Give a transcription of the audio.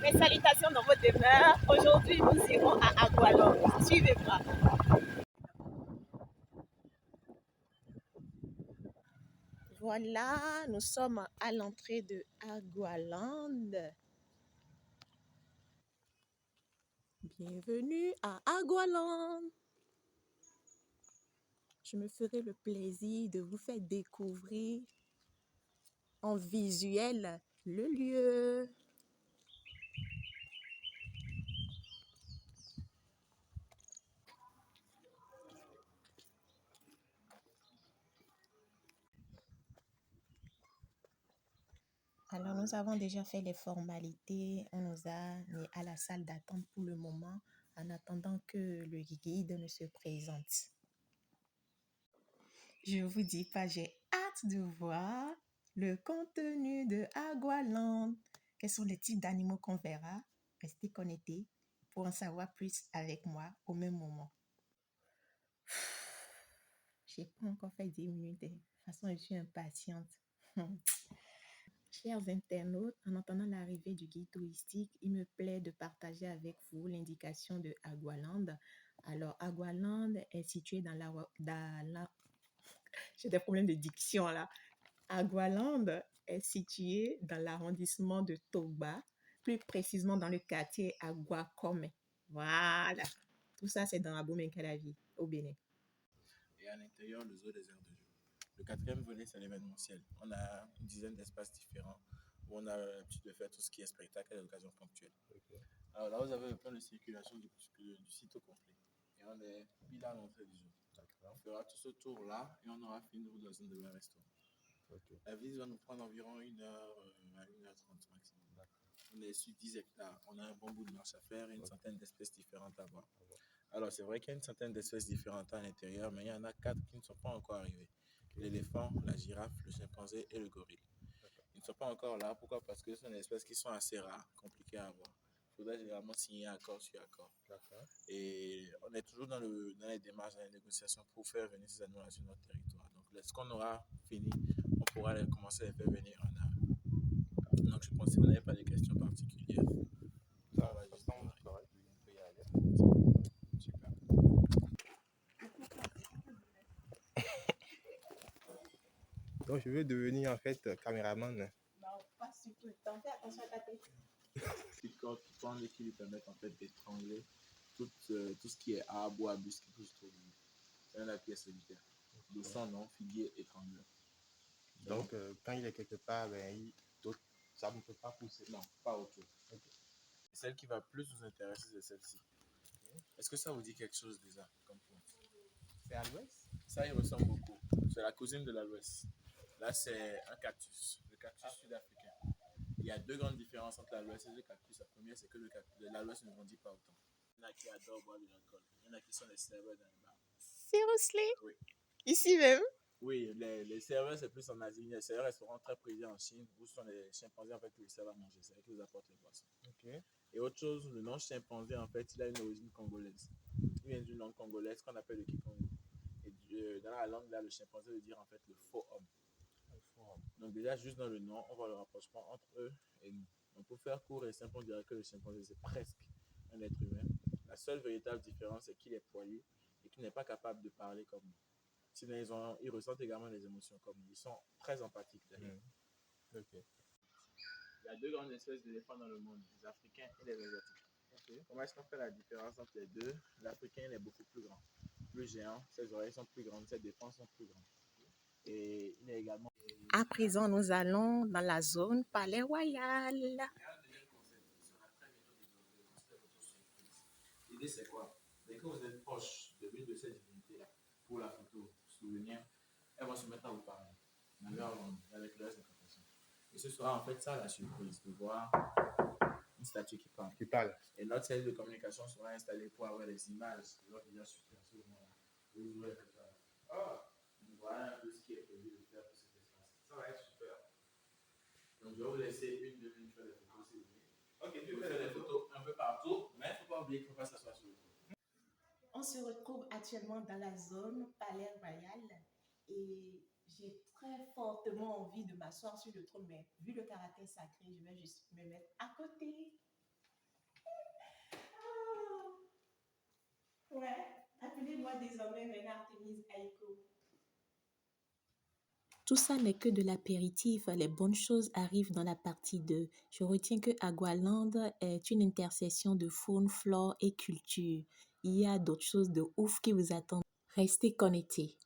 Mes salutations dans votre demeure. Aujourd'hui, nous irons à Agualon. Suivez-moi. Voilà, nous sommes à l'entrée de Agualand. Bienvenue à Agualand. Je me ferai le plaisir de vous faire découvrir en visuel le lieu. Alors, nous avons déjà fait les formalités. On nous a mis à la salle d'attente pour le moment en attendant que le guide ne se présente. Je vous dis pas, j'ai hâte de voir le contenu de Agualand. Quels sont les types d'animaux qu'on verra? Restez connectés pour en savoir plus avec moi au même moment. J'ai pas encore fait 10 minutes. De toute façon, je suis impatiente. Chers internautes, en attendant l'arrivée du guide touristique, il me plaît de partager avec vous l'indication de Agualand. Alors, Agualand est situé dans la j'ai des problèmes de diction là. Agualand est situé dans l'arrondissement de Toba, plus précisément dans le quartier Aguakome. Voilà. Tout ça, c'est dans Abomey-Calavi, au Bénin. Et à l'intérieur, le zoo des aires de jeu. Le quatrième volet, c'est l'événementiel. On a une dizaine d'espaces différents où on a l'habitude de faire tout ce qui est spectacle et occasions ponctuelles. Okay. Alors là, vous avez le plan de circulation du site au complet. Et on est pile à l'entrée du zoo. On fera tout ce tour-là et on aura fini dans une de mes restaurants. Okay. La visite va nous prendre environ 1 heure à 1h30 maximum. On est sur 10 hectares. On a un bon bout de marche à faire et une centaine d'espèces différentes à voir. Alors, c'est vrai qu'il y a une centaine d'espèces différentes à l'intérieur, mais il y en a 4 qui ne sont pas encore arrivées. Okay. L'éléphant, la girafe, le chimpanzé et le gorille. Ils ne sont pas encore là. Pourquoi? Parce que ce sont des espèces qui sont assez rares, compliquées à avoir. Il faudrait généralement signer accord sur accord. Et on est toujours dans les démarches, dans les négociations pour faire venir ces animaux sur notre territoire. Donc, lorsqu'on aura fini, on pourra commencer à les faire venir en art. Donc, je pense que si vous n'avez pas de questions particulières, ça va juste correct. On peut y aller. Super. Donc, je veux devenir en fait caméraman. Non, pas surtout. T'en fais attention à ta tête. Petite corde qui prend et qui lui permettent en fait d'étrangler tout ce qui est arbre ou arbuste qui peut se trouver. C'est la pièce solitaire. De son nom, figuier étrangleur. Donc, quand il est quelque part, ben, ça ne peut pas pousser. Non, pas autour. Okay. Celle qui va plus vous intéresser, c'est celle-ci. Okay. Est-ce que ça vous dit quelque chose déjà comme point? C'est à l'ouest? Ça, il ressemble beaucoup. C'est la cousine de l'aloès. Là, c'est un cactus, le cactus sud-africain. Il y a 2 grandes différences entre l'aloès et le cactus. La première, c'est que l'aloès ne grandit pas autant. Il y en a qui adorent boire de l'alcool. Il y en a qui sont des serveurs dans les bars. Seriously? Oui. Ici même? Oui, les serveurs, c'est plus en Asie. C'est un restaurant très prisé en Chine où ce sont les chimpanzés en fait, qui vous servent à manger. C'est eux qui vous apportent les boissons. Okay. Et autre chose, le nom chimpanzé, en fait, il a une origine congolaise. Il vient d'une langue congolaise qu'on appelle le kikongo. Et dans la langue, là, le chimpanzé veut dire en fait le faux homme. Donc déjà, juste dans le nom, on voit le rapprochement entre eux et nous. Donc pour faire court et simple, on dirait que le chimpanzé, c'est presque un être humain. La seule véritable différence, c'est qu'il est poilu et qu'il n'est pas capable de parler comme nous. Sinon, ils ressentent également les émotions comme nous. Ils sont très empathiques d'ailleurs. Okay. Il y a 2 grandes espèces d'éléphants dans le monde, les africains et les asiatiques. Okay. Comment est-ce qu'on fait la différence entre les deux? L'africain il est beaucoup plus grand, plus géant, ses oreilles sont plus grandes, ses défenses sont plus grandes. Et il est également... À présent, nous allons dans la zone Palais Royal. L'idée, c'est quoi? Dès que vous êtes proche de l'une de ces divinités-là, pour la photo, souvenir, elles vont se mettre à vous parler, dans leur langue, avec le reste de la personne. Et ce sera en fait ça la surprise, de voir une statue qui parle. Et notre service de communication sera installé pour avoir les images de leur visage sur ce moment-là. Vous aurez comme ça. Voilà un peu ce qui est prévu de faire pour cet espace. Ça va être super. Donc, je vais vous laisser 1-2 minutes faire des photos si vous voulez. Ok, tu peux faire des photos un peu partout, mais il ne faut pas oublier qu'il ne faut pas s'asseoir sur le coup. On se retrouve actuellement dans la zone Palais Royal et j'ai très fortement envie de m'asseoir sur le trône, mais vu le caractère sacré, je vais juste me mettre à côté. désormais venir Artemis Aiko. Tout ça n'est que de l'apéritif. Les bonnes choses arrivent dans la partie 2. Je retiens que Agualand est une intersection de faune, flore et culture. Il y a d'autres choses de ouf qui vous attendent. Restez connectés.